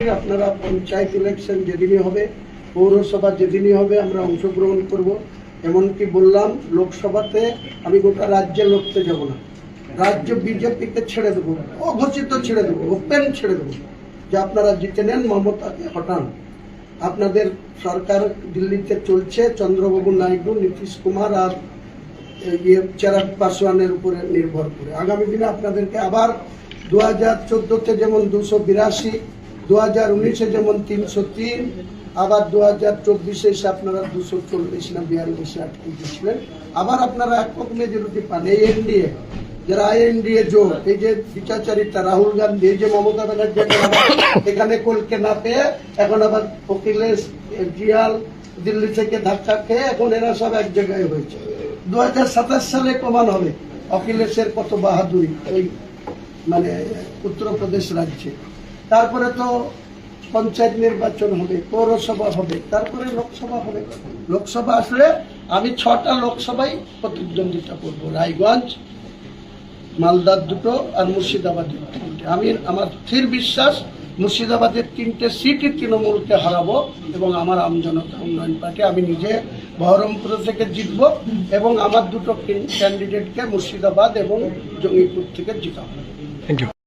আপনারা পঞ্চায়েত ইলেকশন যেদিনই হবে, পৌরসভা যেদিনই হবে আমরা অংশগ্রহণ করব। এমনকি বললাম লোকসভাতে আমি গোটা রাজ্যে লড়তে যাব না, রাজ্য বিজেপিকে ছেড়ে দেবো, অঘোষিত ছেড়ে দেবো, ওপেন ছেড়ে দেবো যে আপনারা জিতে নেন, মমতাকে হটান। আপনাদের সরকার দিল্লিতে চলছে চন্দ্রবাবু নাইডু, নীতিশ কুমার আর চিরাগ পাসওয়ানের উপরে নির্ভর করে। আগামী দিনে আপনাদেরকে আবার 2014-তে যেমন 282, 2019-এ যেমন 303, আবার 2024-এ এসে আপনারা 240 না 42-এ আটকে দিয়েছিলেন। আবার আপনারা একক মেজরিটি পান। এই এনডিএ যারা আইএনডিএ জোট, এই যে বিচারচারিতা রাহুল গান্ধী, এই যে মমতা ব্যানার্জি এখানে কলকে না পেয়ে এখন আবার অখিলেশ জিয়াল দিল্লি থেকে ধাক্কা খেয়ে এখন এরা সব এক জায়গায় হয়েছে। 2027 সালে প্রমাণ হবে অখিলেশের কত বাহাদুরি ওই মানে উত্তরপ্রদেশ রাজ্যে। তারপরে তো পঞ্চায়েত নির্বাচন হবে, পৌরসভা হবে, তারপরে লোকসভা হবে। লোকসভা আসলে আমি 6টা লোকসভায় প্রতিদ্বন্দ্বিতা করবো, রায়গঞ্জ, মালদার 2টো আর মুর্শিদাবাদের 3টে। আমি আমার স্থির বিশ্বাস মুর্শিদাবাদের 3টে সিটই তৃণমূলকে হারাবো এবং আমার আমজনতা উন্নয়ন পার্টি আমি নিজে বহরমপুর থেকে জিতবো এবং আমার 2টো ক্যান্ডিডেটকে মুর্শিদাবাদ এবং জঙ্গিপুর থেকে জিতাবো। Thank you.